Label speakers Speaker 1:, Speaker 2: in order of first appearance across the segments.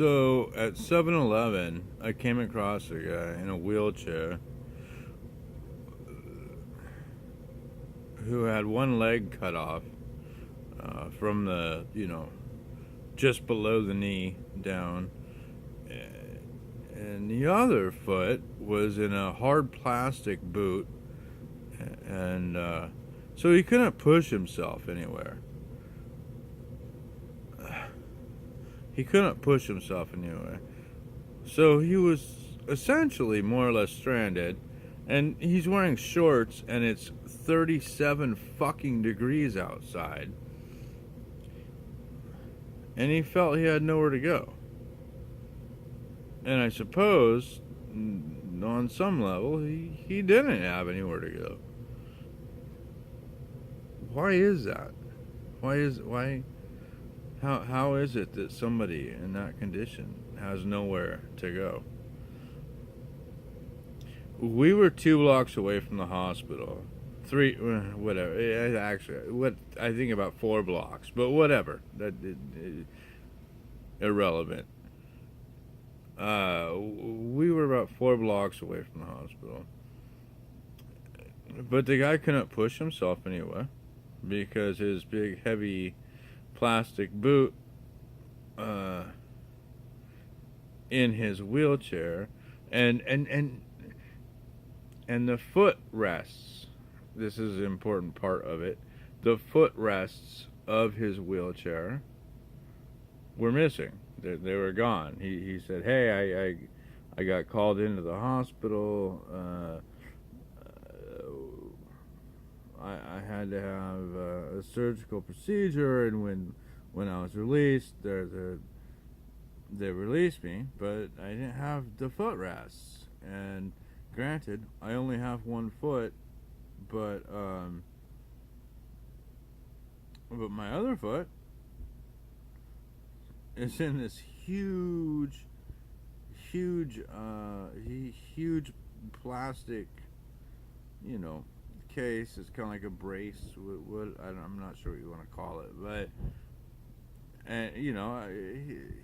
Speaker 1: So at 7-Eleven, I came across a guy in a wheelchair who had one leg cut off from the, just below the knee down. And the other foot was in a hard plastic boot. And so he couldn't push himself anywhere. He couldn't push himself anywhere. So he was essentially more or less stranded. And he's wearing shorts, and it's 37 fucking degrees outside. And he felt he had nowhere to go. And I suppose, on some level, he didn't have anywhere to go. Why is that? How is it that somebody in that condition has nowhere to go? We were 2 blocks away from the hospital. 3, whatever. Actually, what I think about 4 blocks, but whatever. Irrelevant. We were about 4 blocks away from the hospital. But the guy couldn't push himself anywhere because his big, heavy plastic boot in his wheelchair and the footrests, this is an important part of it, the footrests of his wheelchair were missing. They were gone. He said, hey, I got called into the hospital. I had to have a surgical procedure, and when I was released, they released me, but I didn't have the footrests. And granted, I only have one foot, but my other foot is in this huge plastic, case. It's kind of like a brace. I'm not sure what you want to call it, but and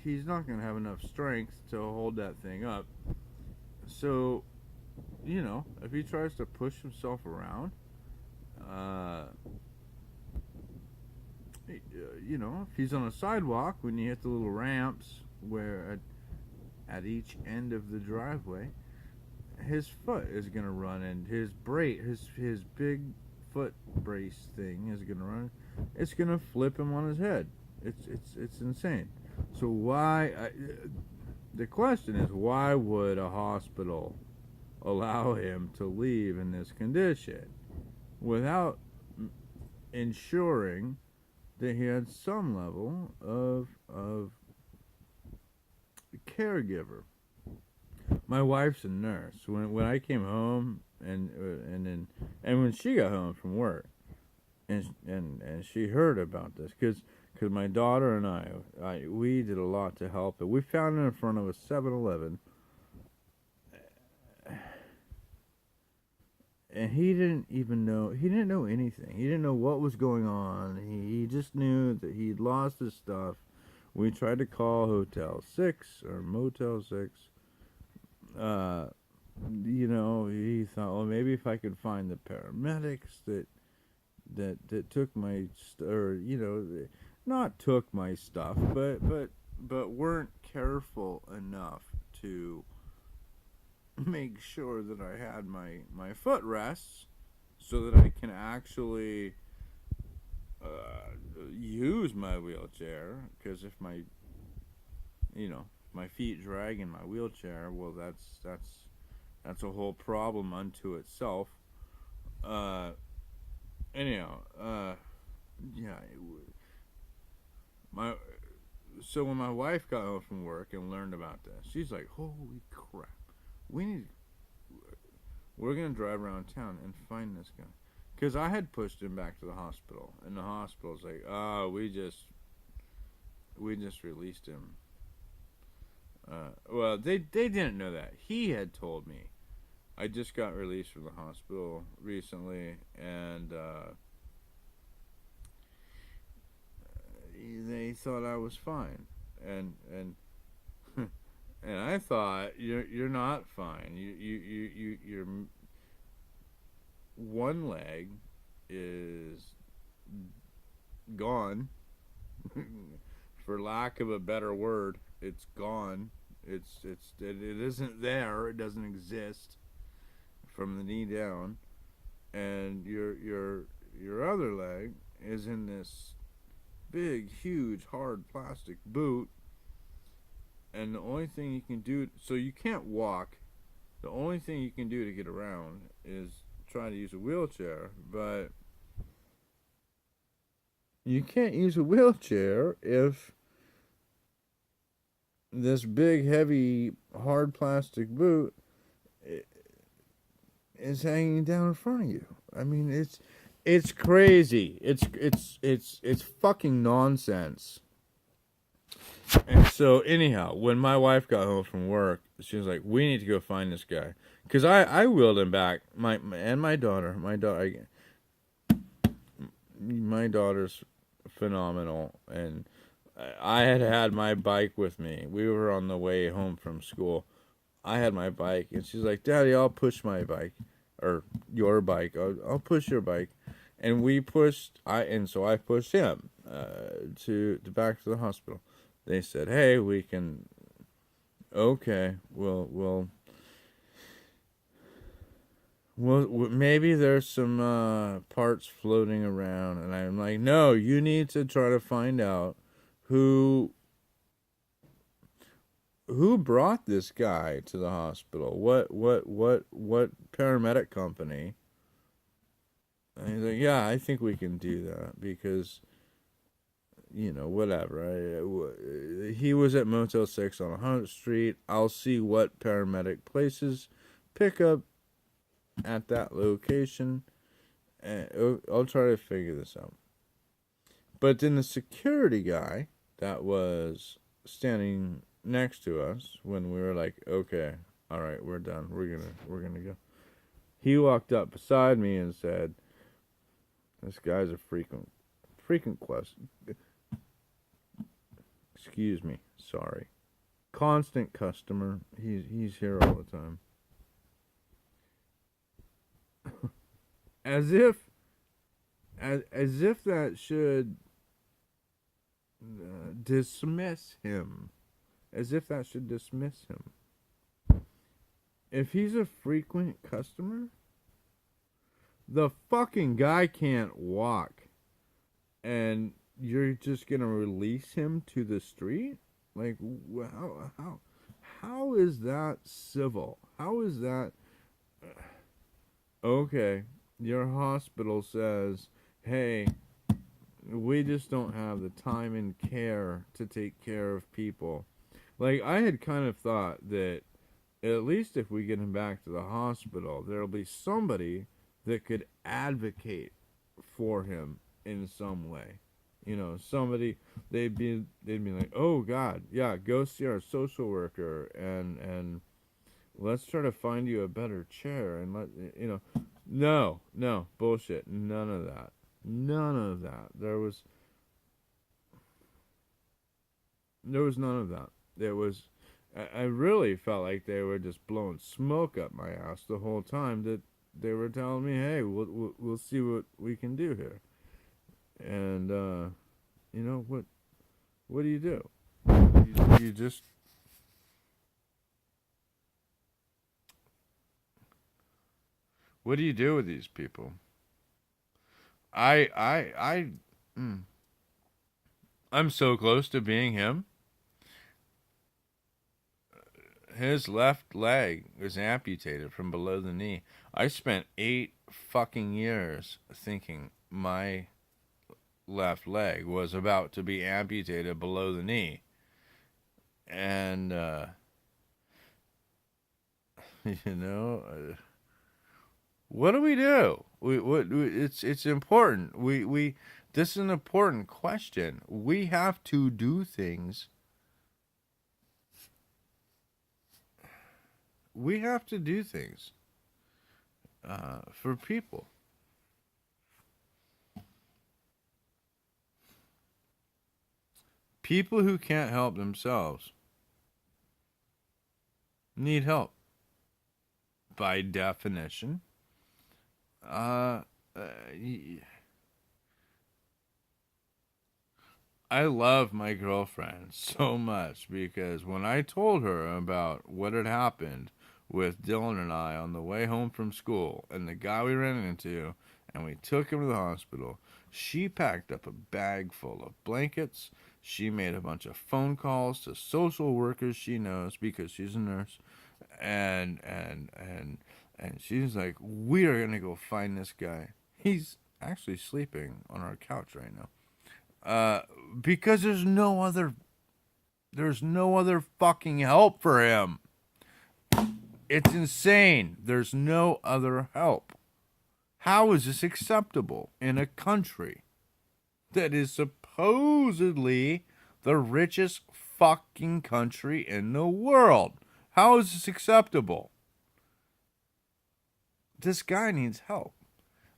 Speaker 1: he's not going to have enough strength to hold that thing up. So, if he tries to push himself around, if he's on a sidewalk, when you hit the little ramps where at each end of the driveway, his foot is gonna run, and his big foot brace thing is gonna run. It's gonna flip him on his head. It's insane. So the question is, why would a hospital allow him to leave in this condition without ensuring that he had some level of caregiver? My wife's a nurse. When I came home and when she got home from work and she heard about this, because my daughter and we did a lot to help it. We found it in front of a 7-Eleven, and he didn't know anything. He didn't know what was going on. He just knew that he'd lost his stuff. We tried to call Hotel 6 or Motel 6. He thought, well, maybe if I could find the paramedics that took my not took my stuff, but weren't careful enough to make sure that I had my footrests so that I can actually use my wheelchair. Because if my feet drag in my wheelchair, well, that's a whole problem unto itself. So when my wife got home from work and learned about this, she's like, holy crap, we're gonna drive around town and find this guy. Because I had pushed him back to the hospital, and the hospital's like, we just released him. Well, they didn't know that. He had told me. I just got released from the hospital recently, and they thought I was fine. And And I thought you're not fine. Your one leg is gone, for lack of a better word. It's gone. It isn't there. It doesn't exist from the knee down, and your other leg is in this big, huge, hard plastic boot, and the only thing you can do, so you can't walk. The only thing you can do to get around is try to use a wheelchair, but you can't use a wheelchair if this big, heavy, hard plastic boot is hanging down in front of you. I mean, it's crazy. It's fucking nonsense. And so anyhow, when my wife got home from work, she was like, "We need to go find this guy," because I wheeled him back. My daughter's phenomenal, and I had my bike with me. We were on the way home from school. I had my bike, and she's like, "Daddy, I'll push my bike, or your bike. I'll push your bike," and we pushed. So I pushed him to back to the hospital. They said, "Hey, we can. Okay, well, maybe there's some parts floating around," and I'm like, "No, you need to try to find out who brought this guy to the hospital. What paramedic company?" And he's like, "Yeah, I think we can do that because whatever. He was at Motel 6 on 100th Street. I'll see what paramedic places pick up at that location, and I'll try to figure this out." But then the security guy that was standing next to us when we were like, "Okay, all right, we're done. We're gonna go." He walked up beside me and said, "This guy's a frequent question. Excuse me, sorry. Constant customer. He's here all the time." As if that should dismiss him. As if that should dismiss him. If he's a frequent customer, the fucking guy can't walk, and you're just gonna release him to the street? Like, how is that civil? How is that? Okay, your hospital says, "Hey, we just don't have the time and care to take care of people." Like, I had kind of thought that at least if we get him back to the hospital, there'll be somebody that could advocate for him in some way. Somebody, they'd be like, "Oh God, yeah, go see our social worker, and let's try to find you a better chair, and no, bullshit, none of that. None of that. There was none of that. There was, I really felt like they were just blowing smoke up my ass the whole time, that they were telling me, "Hey, we'll see what we can do here." And what do you do? You just, what do you do with these people? I mm, I'm so close to being him. His left leg was amputated from below the knee. I spent 8 fucking years thinking my left leg was about to be amputated below the knee. And, you know, what do we do? It's important. This is an important question. We have to do things. We have to do things for people. People who can't help themselves. need help. By definition, uh, uh, I love my girlfriend so much because when I told her about what had happened with Dylan and I on the way home from school and the guy we ran into, and we took him to the hospital, she packed up a bag full of blankets. She made a bunch of phone calls to social workers she knows because she's a nurse, and she's like, "We are gonna go find this guy. He's actually sleeping on our couch right now." Uh, because there's no other fucking help for him. It's insane. There's no other help. How is this acceptable in a country that is supposedly the richest fucking country in the world? How is this acceptable? This guy needs help.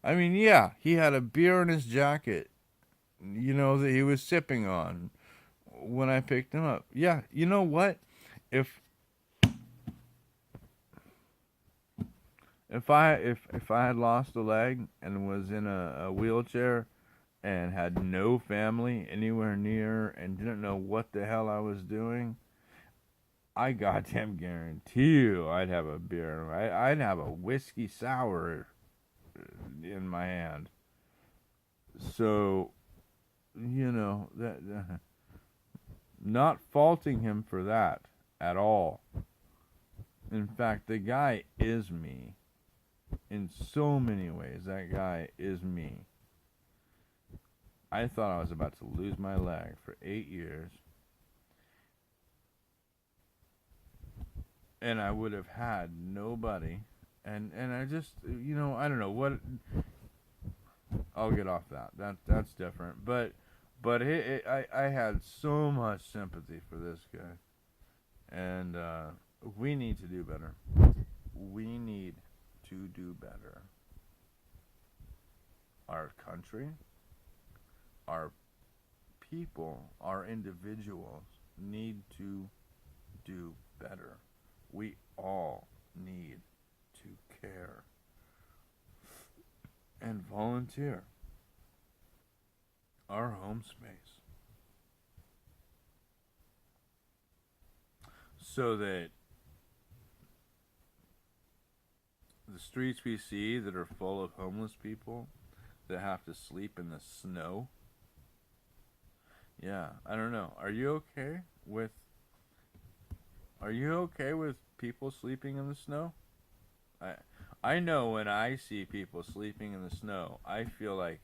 Speaker 1: I mean, yeah, he had a beer in his jacket, that he was sipping on when I picked him up. Yeah, you know what? If if I had lost a leg and was in a wheelchair and had no family anywhere near and didn't know what the hell I was doing, I goddamn guarantee you I'd have a beer. I'd have a whiskey sour in my hand. So, that not faulting him for that at all. In fact, the guy is me. In so many ways, that guy is me. I thought I was about to lose my leg for 8 years, and I would have had nobody. And I just, I don't know what. I'll get off that. That's different. But I had so much sympathy for this guy, and we need to do better. We need to do better. Our country, our people, our individuals need to do better. We all need to care and volunteer our home space so that the streets we see that are full of homeless people that have to sleep in the snow. Yeah, I don't know. Are you okay with people sleeping in the snow? I I know when I see people sleeping in the snow, I feel like,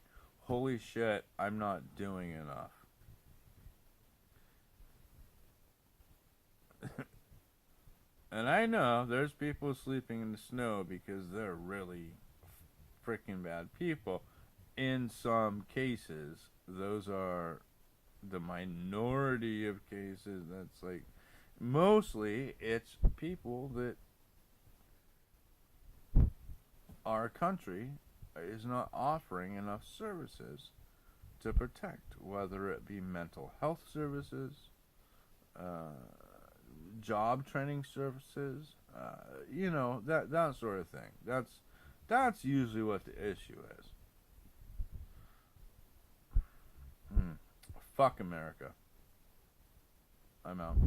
Speaker 1: holy shit, I'm not doing enough. And I know there's people sleeping in the snow because they're really freaking bad people. In some cases, those are the minority of cases. That's like, mostly it's people that our country is not offering enough services to protect, whether it be mental health services, uh, job training services, that sort of thing. That's usually what the issue is. Hmm. Fuck America. I'm out.